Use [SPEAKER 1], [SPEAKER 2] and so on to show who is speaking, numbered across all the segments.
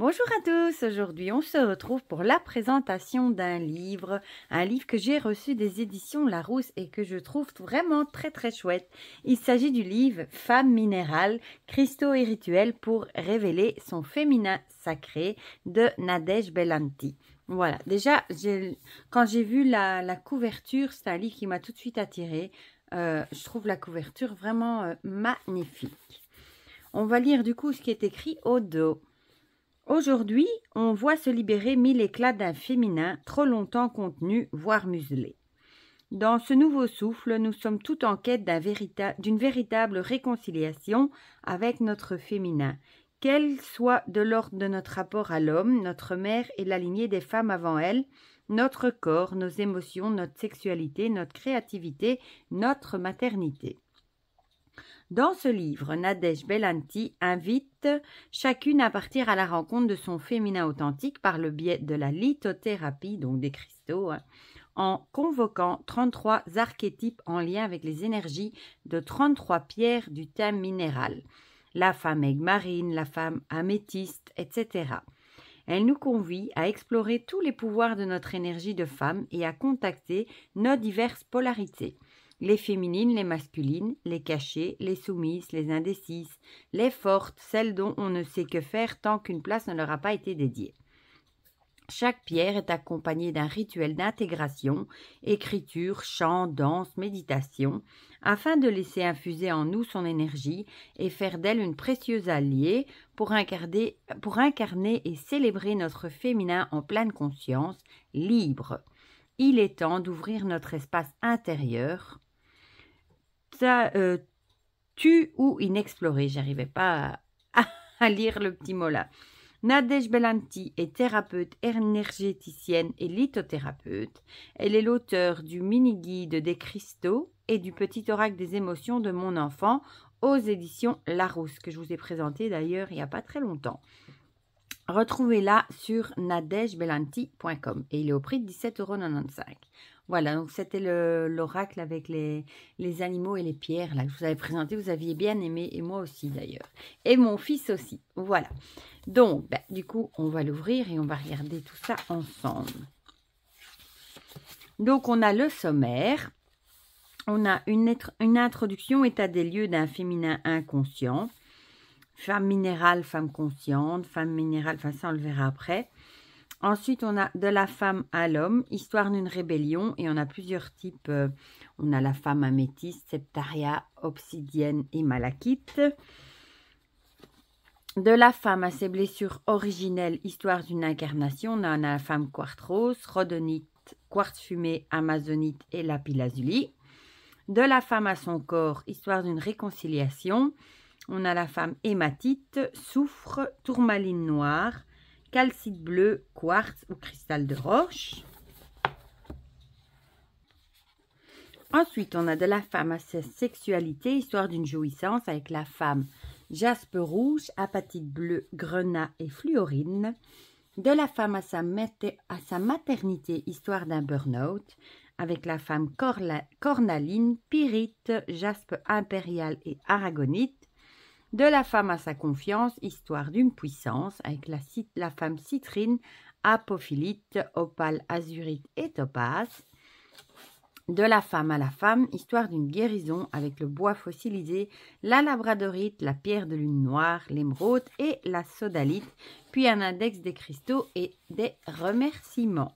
[SPEAKER 1] Bonjour à tous, aujourd'hui on se retrouve pour la présentation d'un livre, un livre que j'ai reçu des éditions Larousse et que je trouve vraiment très chouette. Il s'agit du livre Femme minérale, cristaux et rituels pour révéler son féminin sacré de Nadège Bellanti. Voilà, déjà quand j'ai vu la couverture, c'est un livre qui m'a tout de suite attirée. Je trouve la couverture vraiment magnifique. On va lire du coup ce qui est écrit au dos. Aujourd'hui, on voit se libérer mille éclats d'un féminin trop longtemps contenu, voire muselé. Dans ce nouveau souffle, nous sommes tout en quête d'une véritable réconciliation avec notre féminin, qu'elle soit de l'ordre de notre rapport à l'homme, notre mère et la lignée des femmes avant elle, notre corps, nos émotions, notre sexualité, notre créativité, notre maternité. Dans ce livre, Nadège Bellanti invite chacune à partir à la rencontre de son féminin authentique par le biais de la lithothérapie, donc des cristaux, en convoquant 33 archétypes en lien avec les énergies de 33 pierres du thème minéral. La femme aigle marine, la femme améthyste, etc. Elle nous convie à explorer tous les pouvoirs de notre énergie de femme et à contacter nos diverses polarités. Les féminines, les masculines, les cachées, les soumises, les indécises, les fortes, celles dont on ne sait que faire tant qu'une place ne leur a pas été dédiée. Chaque pierre est accompagnée d'un rituel d'intégration, écriture, chant, danse, méditation, afin de laisser infuser en nous son énergie et faire d'elle une précieuse alliée pour incarner et célébrer notre féminin en pleine conscience, libre. Il est temps d'ouvrir notre espace intérieur, tu ou inexploré. J'arrivais pas à lire le petit mot là. Nadège Bellanti est thérapeute énergéticienne et lithothérapeute. Elle est l'auteure du mini-guide des cristaux et du petit oracle des émotions de mon enfant aux éditions Larousse, que je vous ai présenté d'ailleurs il n'y a pas très longtemps. Retrouvez-la sur nadegebellanti.com et il est au prix de 17,95 €. Voilà, donc c'était l'oracle avec les animaux et les pierres là, que je vous avais présenté. Vous aviez bien aimé, et moi aussi d'ailleurs. Et mon fils aussi. Voilà. Donc, du coup, on va l'ouvrir et on va regarder tout ça ensemble. Donc, on a le sommaire. On a une introduction, état des lieux d'un féminin inconscient. Femme minérale, femme consciente. Femme minérale, enfin ça on le verra après. Ensuite, on a de la femme à l'homme, histoire d'une rébellion, et on a plusieurs types. On a la femme améthyste, septaria, obsidienne et malachite. De la femme à ses blessures originelles, histoire d'une incarnation, on a la femme quartz-rose, rhodonite, quartz fumé, amazonite et lapis-lazuli. De la femme à son corps, histoire d'une réconciliation, on a la femme hématite, soufre, tourmaline noire, calcite bleu, quartz ou cristal de roche. Ensuite, on a de la femme à sa sexualité, histoire d'une jouissance, avec la femme jaspe rouge, apatite bleue, grenat et fluorine. De la femme à sa maternité, histoire d'un burn-out, avec la femme cornaline, pyrite, jaspe impérial et aragonite. De la femme à sa confiance, histoire d'une puissance, avec la femme citrine, apophilite, opale, azurite et topaze. De la femme à la femme, histoire d'une guérison, avec le bois fossilisé, la labradorite, la pierre de lune noire, l'émeraude et la sodalite, puis un index des cristaux et des remerciements.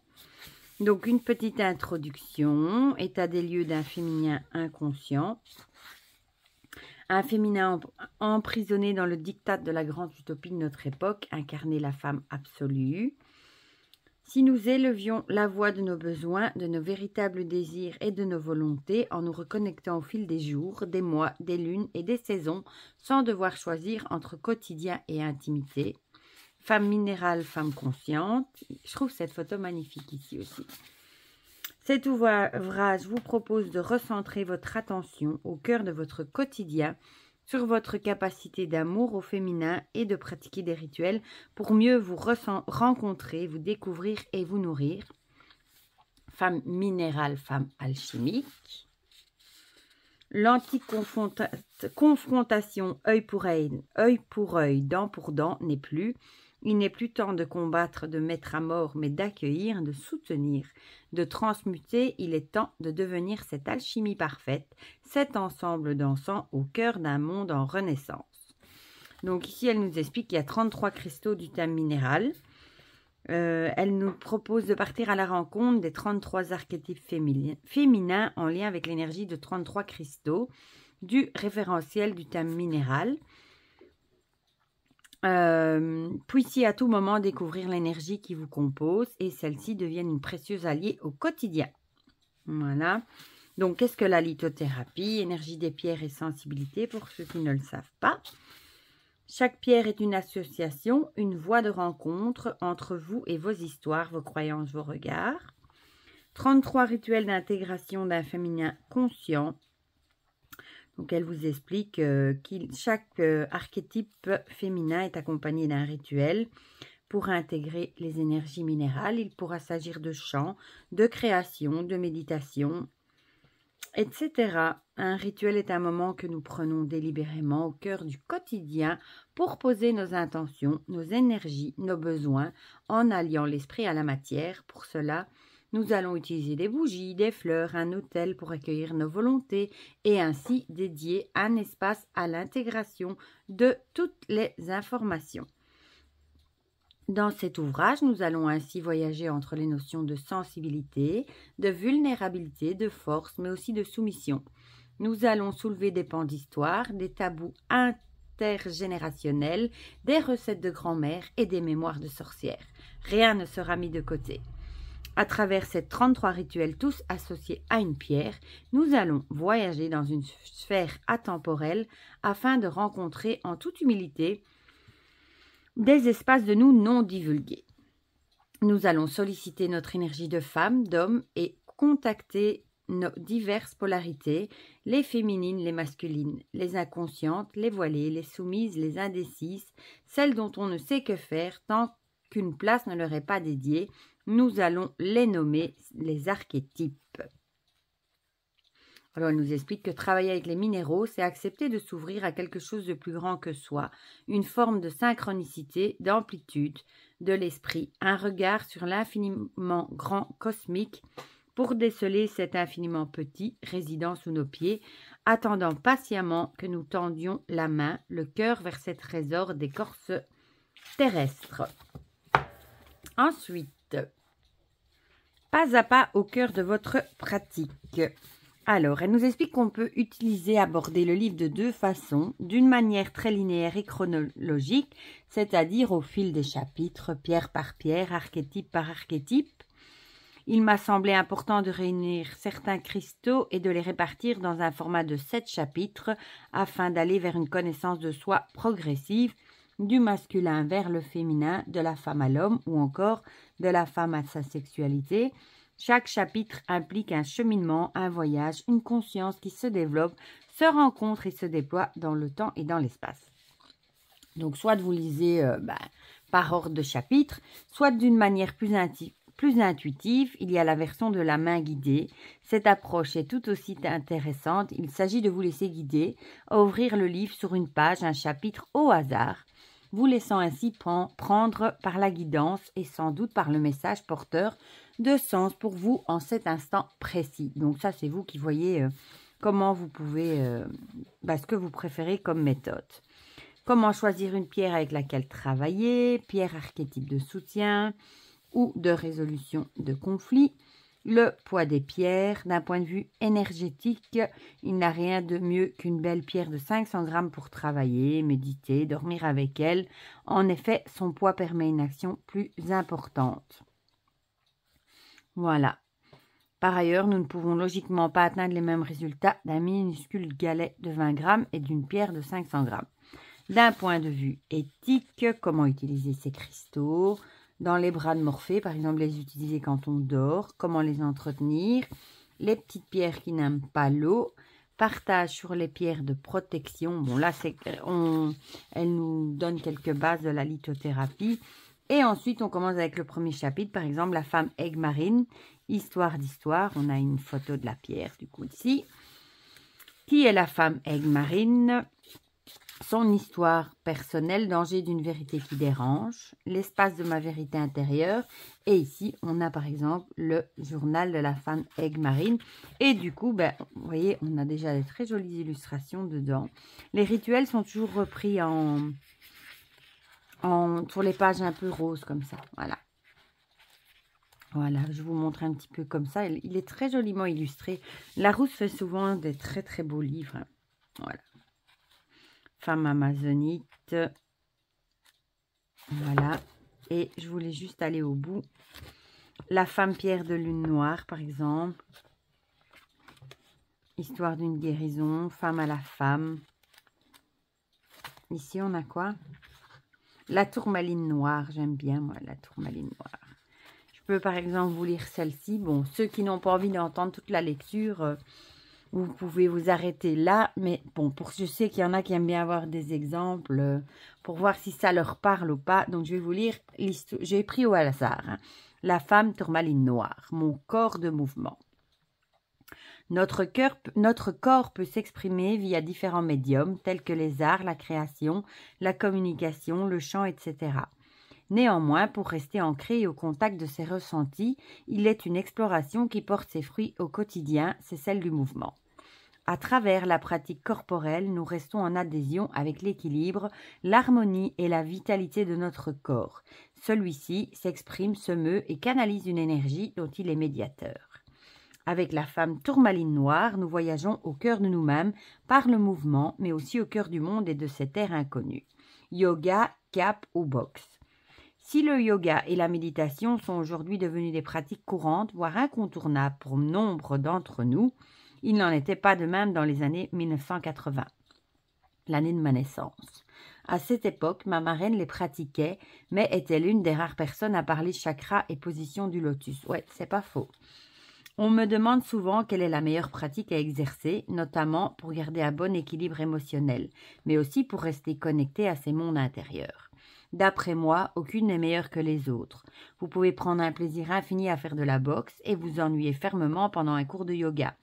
[SPEAKER 1] Donc une petite introduction, état des lieux d'un féminin inconscient. Un féminin emprisonné dans le diktat de la grande utopie de notre époque, incarner la femme absolue. Si nous élevions la voix de nos besoins, de nos véritables désirs et de nos volontés, en nous reconnectant au fil des jours, des mois, des lunes et des saisons, sans devoir choisir entre quotidien et intimité. Femme minérale, femme consciente. Je trouve cette photo magnifique ici aussi. Cet ouvrage vous propose de recentrer votre attention au cœur de votre quotidien sur votre capacité d'amour au féminin et de pratiquer des rituels pour mieux vous rencontrer, vous découvrir et vous nourrir. Femme minérale, femme alchimique. L'anti-confrontation œil pour œil, dent pour dent n'est plus. Il n'est plus temps de combattre, de mettre à mort, mais d'accueillir, de soutenir, de transmuter. Il est temps de devenir cette alchimie parfaite, cet ensemble dansant au cœur d'un monde en renaissance. Donc ici, elle nous explique qu'il y a 33 cristaux du thème minéral. Elle nous propose de partir à la rencontre des 33 archétypes féminins en lien avec l'énergie de 33 cristaux du référentiel du thème minéral. Puissiez à tout moment découvrir l'énergie qui vous compose et celle-ci devienne une précieuse alliée au quotidien. Voilà. Donc, qu'est-ce que la lithothérapie? Énergie des pierres et sensibilité pour ceux qui ne le savent pas. Chaque pierre est une association, une voie de rencontre entre vous et vos histoires, vos croyances, vos regards. 33 rituels d'intégration d'un féminin conscient. Donc, elle vous explique que chaque archétype féminin est accompagné d'un rituel pour intégrer les énergies minérales. Il pourra s'agir de chant, de création, de méditation, etc. Un rituel est un moment que nous prenons délibérément au cœur du quotidien pour poser nos intentions, nos énergies, nos besoins, en alliant l'esprit à la matière. Pour cela, nous allons utiliser des bougies, des fleurs, un autel pour accueillir nos volontés et ainsi dédier un espace à l'intégration de toutes les informations. Dans cet ouvrage, nous allons ainsi voyager entre les notions de sensibilité, de vulnérabilité, de force, mais aussi de soumission. Nous allons soulever des pans d'histoire, des tabous intergénérationnels, des recettes de grand-mère et des mémoires de sorcières. Rien ne sera mis de côté. À travers ces 33 rituels tous associés à une pierre, nous allons voyager dans une sphère atemporelle afin de rencontrer en toute humilité des espaces de nous non divulgués. Nous allons solliciter notre énergie de femme, d'homme et contacter nos diverses polarités, les féminines, les masculines, les inconscientes, les voilées, les soumises, les indécises, celles dont on ne sait que faire tant qu'une place ne leur est pas dédiée. Nous allons les nommer les archétypes. Alors, elle nous explique que travailler avec les minéraux, c'est accepter de s'ouvrir à quelque chose de plus grand que soi, une forme de synchronicité, d'amplitude de l'esprit, un regard sur l'infiniment grand cosmique pour déceler cet infiniment petit résidant sous nos pieds, attendant patiemment que nous tendions la main, le cœur vers cet trésor d'écorce terrestre. Ensuite, pas à pas au cœur de votre pratique. Alors, elle nous explique qu'on peut aborder le livre de deux façons, d'une manière très linéaire et chronologique, c'est-à-dire au fil des chapitres, pierre par pierre, archétype par archétype. Il m'a semblé important de réunir certains cristaux et de les répartir dans un format de 7 chapitres afin d'aller vers une connaissance de soi progressive, du masculin vers le féminin, de la femme à l'homme ou encore de la femme à sa sexualité. Chaque chapitre implique un cheminement, un voyage, une conscience qui se développe, se rencontre et se déploie dans le temps et dans l'espace. Donc, soit vous lisez par ordre de chapitre, soit d'une manière plus intuitive. Il y a la version de la main guidée. Cette approche est tout aussi intéressante. Il s'agit de vous laisser guider, à ouvrir le livre sur une page, un chapitre au hasard, vous laissant ainsi prendre par la guidance et sans doute par le message porteur de sens pour vous en cet instant précis. Donc ça, c'est vous qui voyez comment vous pouvez, ce que vous préférez comme méthode. Comment choisir une pierre avec laquelle travailler, pierre archétype de soutien ou de résolution de conflits. Le poids des pierres, d'un point de vue énergétique, il n'a rien de mieux qu'une belle pierre de 500 grammes pour travailler, méditer, dormir avec elle. En effet, son poids permet une action plus importante. Voilà. Par ailleurs, nous ne pouvons logiquement pas atteindre les mêmes résultats d'un minuscule galet de 20 grammes et d'une pierre de 500 grammes. D'un point de vue éthique, comment utiliser ces cristaux ? Dans les bras de Morphée, par exemple, les utiliser quand on dort, comment les entretenir, les petites pierres qui n'aiment pas l'eau, partage sur les pierres de protection. Bon, là, elle nous donne quelques bases de la lithothérapie. Et ensuite, on commence avec le premier chapitre, par exemple, la femme aigle marine, histoire d'histoire. On a une photo de la pierre, du coup, ici. Qui est la femme aigle marine? Son histoire personnelle, danger d'une vérité qui dérange, l'espace de ma vérité intérieure. Et ici, on a par exemple le journal de la femme aigle marine. Et du coup, ben, vous voyez, on a déjà des très jolies illustrations dedans. Les rituels sont toujours repris sur les pages un peu roses comme ça. Voilà. Voilà, je vous montre un petit peu comme ça. Il est très joliment illustré. Larousse fait souvent des très très beaux livres. Voilà. Femme amazonite. Voilà. Et je voulais juste aller au bout. La femme pierre de lune noire, par exemple. Histoire d'une guérison. Femme à la femme. Ici, on a quoi? La tourmaline noire. J'aime bien, moi, la tourmaline noire. Je peux, par exemple, vous lire celle-ci. Bon, ceux qui n'ont pas envie d'entendre toute la lecture... vous pouvez vous arrêter là, mais bon, je sais qu'il y en a qui aiment bien avoir des exemples pour voir si ça leur parle ou pas. Donc, je vais vous lire l'histoire. J'ai pris au hasard. Hein. La femme tourmaline noire, mon corps de mouvement. Notre corps peut s'exprimer via différents médiums tels que les arts, la création, la communication, le chant, etc. Néanmoins, pour rester ancré et au contact de ses ressentis, il est une exploration qui porte ses fruits au quotidien, c'est celle du mouvement. À travers la pratique corporelle, nous restons en adhésion avec l'équilibre, l'harmonie et la vitalité de notre corps. Celui-ci s'exprime, se meut et canalise une énergie dont il est médiateur. Avec la femme tourmaline noire, nous voyageons au cœur de nous-mêmes par le mouvement, mais aussi au cœur du monde et de ces terres inconnues. Yoga, cap ou boxe. Si le yoga et la méditation sont aujourd'hui devenus des pratiques courantes, voire incontournables pour nombre d'entre nous, il n'en était pas de même dans les années 1980, l'année de ma naissance. À cette époque, ma marraine les pratiquait, mais était l'une des rares personnes à parler chakra et position du lotus. Ouais, c'est pas faux. On me demande souvent quelle est la meilleure pratique à exercer, notamment pour garder un bon équilibre émotionnel, mais aussi pour rester connecté à ses mondes intérieurs. D'après moi, aucune n'est meilleure que les autres. Vous pouvez prendre un plaisir infini à faire de la boxe et vous ennuyer fermement pendant un cours de yoga.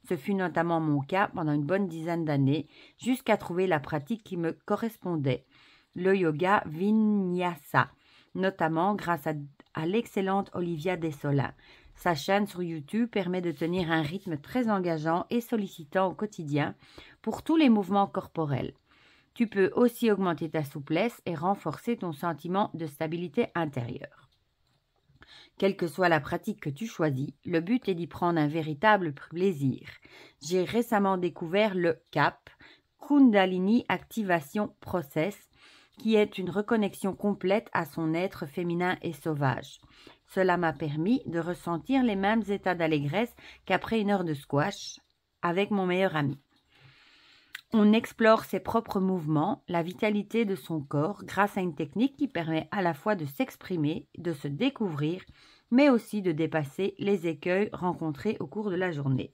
[SPEAKER 1] Ce fut notamment mon cas pendant une bonne dizaine d'années, jusqu'à trouver la pratique qui me correspondait, le yoga vinyasa, notamment grâce à l'excellente Olivia Dessolin. Sa chaîne sur YouTube permet de tenir un rythme très engageant et sollicitant au quotidien pour tous les mouvements corporels. Tu peux aussi augmenter ta souplesse et renforcer ton sentiment de stabilité intérieure. Quelle que soit la pratique que tu choisis, le but est d'y prendre un véritable plaisir. J'ai récemment découvert le CAP, Kundalini Activation Process, qui est une reconnexion complète à son être féminin et sauvage. Cela m'a permis de ressentir les mêmes états d'allégresse qu'après une heure de squash avec mon meilleur ami. On explore ses propres mouvements, la vitalité de son corps grâce à une technique qui permet à la fois de s'exprimer, de se découvrir, mais aussi de dépasser les écueils rencontrés au cours de la journée.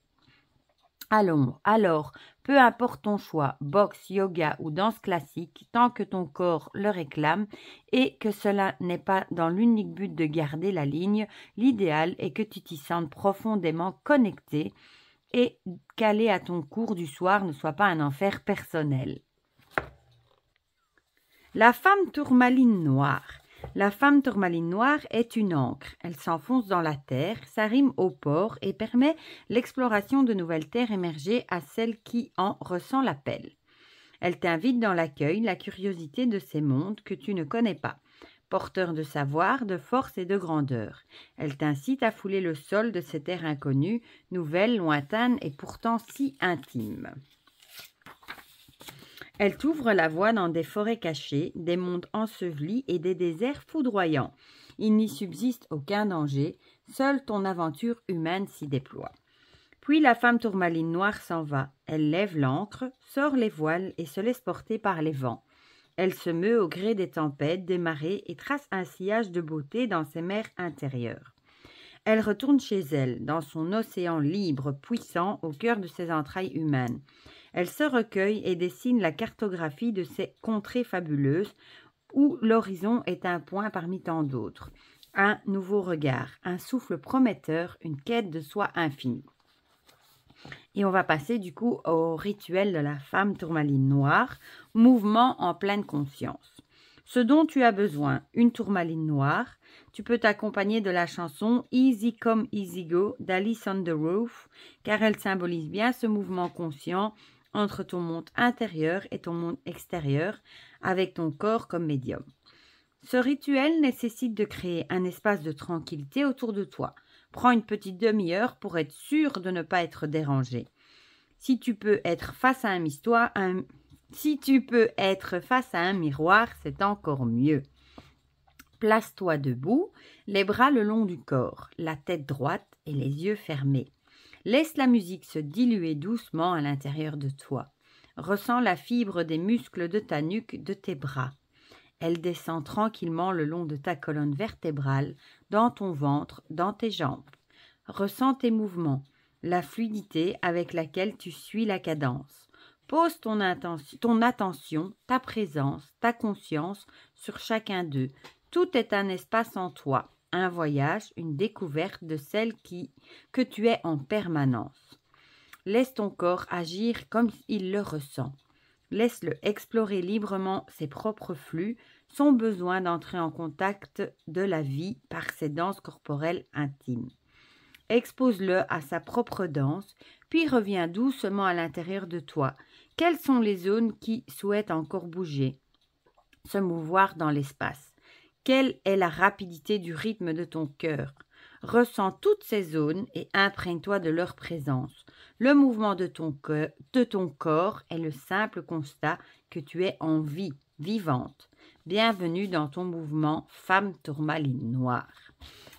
[SPEAKER 1] Alors, peu importe ton choix, boxe, yoga ou danse classique, tant que ton corps le réclame et que cela n'est pas dans l'unique but de garder la ligne, l'idéal est que tu t'y sentes profondément connecté et qu'aller à ton cours du soir ne soit pas un enfer personnel. La femme tourmaline noire. La femme tourmaline noire est une ancre. Elle s'enfonce dans la terre, s'arrime au port et permet l'exploration de nouvelles terres émergées à celle qui en ressent l'appel. Elle t'invite dans l'accueil, la curiosité de ces mondes que tu ne connais pas. Porteur de savoir, de force et de grandeur. Elle t'incite à fouler le sol de ces terres inconnues, nouvelles, lointaines et pourtant si intimes. Elle t'ouvre la voie dans des forêts cachées, des mondes ensevelis et des déserts foudroyants. Il n'y subsiste aucun danger, seule ton aventure humaine s'y déploie. Puis la femme tourmaline noire s'en va. Elle lève l'ancre, sort les voiles et se laisse porter par les vents. Elle se meut au gré des tempêtes, des marées et trace un sillage de beauté dans ses mers intérieures. Elle retourne chez elle, dans son océan libre, puissant, au cœur de ses entrailles humaines. Elle se recueille et dessine la cartographie de ces contrées fabuleuses où l'horizon est un point parmi tant d'autres. Un nouveau regard, un souffle prometteur, une quête de soi infinie. Et on va passer du coup au rituel de la femme tourmaline noire, mouvement en pleine conscience. Ce dont tu as besoin, une tourmaline noire. Tu peux t'accompagner de la chanson Easy Come Easy Go d'Alice on the Roof, car elle symbolise bien ce mouvement conscient entre ton monde intérieur et ton monde extérieur, avec ton corps comme médium. Ce rituel nécessite de créer un espace de tranquillité autour de toi. Prends une petite demi-heure pour être sûr de ne pas être dérangé. Si tu peux être face à un miroir, c'est encore mieux. Place-toi debout, les bras le long du corps, la tête droite et les yeux fermés. Laisse la musique se diluer doucement à l'intérieur de toi. Ressens la fibre des muscles de ta nuque, de tes bras. Elle descend tranquillement le long de ta colonne vertébrale, dans ton ventre, dans tes jambes. Ressens tes mouvements, la fluidité avec laquelle tu suis la cadence. Pose ton attention, ta présence, ta conscience sur chacun d'eux. Tout est un espace en toi, un voyage, une découverte de celle que tu es en permanence. Laisse ton corps agir comme il le ressent. Laisse-le explorer librement ses propres flux, son besoin d'entrer en contact de la vie par ses danses corporelles intimes. Expose-le à sa propre danse, puis reviens doucement à l'intérieur de toi. Quelles sont les zones qui souhaitent encore bouger, se mouvoir dans l'espace? Quelle est la rapidité du rythme de ton cœur? Ressens toutes ces zones et imprègne-toi de leur présence. Le mouvement de ton corps est le simple constat que tu es en vie, vivante. Bienvenue dans ton mouvement femme tourmaline noire.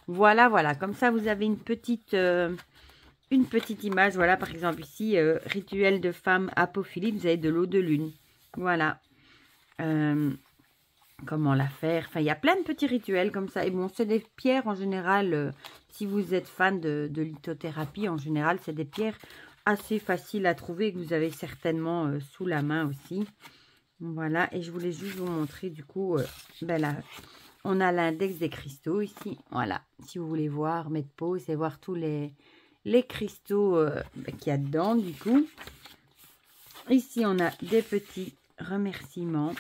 [SPEAKER 1] Voilà, comme ça vous avez une petite image. Voilà, par exemple ici, rituel de femme apophylie, vous avez de l'eau de lune. Voilà. Comment la faire? Enfin, il y a plein de petits rituels comme ça. Et bon, c'est des pierres en général, si vous êtes fan de lithothérapie, en général, c'est des pierres assez faciles à trouver que vous avez certainement sous la main aussi. Voilà, et je voulais juste vous montrer du coup, là, on a l'index des cristaux ici. Voilà, si vous voulez voir, mettre pause et voir tous les cristaux qu'il y a dedans du coup. Ici, on a des petits remerciements.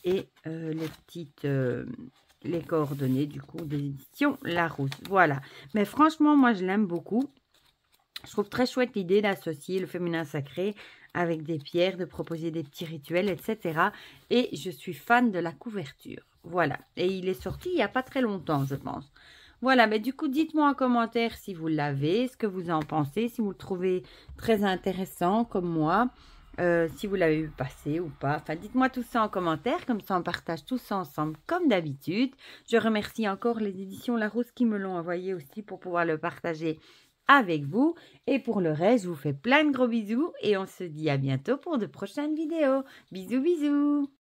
[SPEAKER 1] Et les coordonnées du coup des éditions Larousse. Voilà. Mais franchement, moi, je l'aime beaucoup. Je trouve très chouette l'idée d'associer le féminin sacré avec des pierres, de proposer des petits rituels, etc. Et je suis fan de la couverture. Voilà. Et il est sorti il n'y a pas très longtemps, je pense. Voilà. Mais du coup, dites-moi en commentaire si vous l'avez, ce que vous en pensez, si vous le trouvez très intéressant comme moi. Si vous l'avez vu passer ou pas. Enfin, dites-moi tout ça en commentaire, comme ça on partage tout ça ensemble comme d'habitude. Je remercie encore les éditions Larousse qui me l'ont envoyé aussi pour pouvoir le partager avec vous. Et pour le reste, je vous fais plein de gros bisous et on se dit à bientôt pour de prochaines vidéos. Bisous, bisous!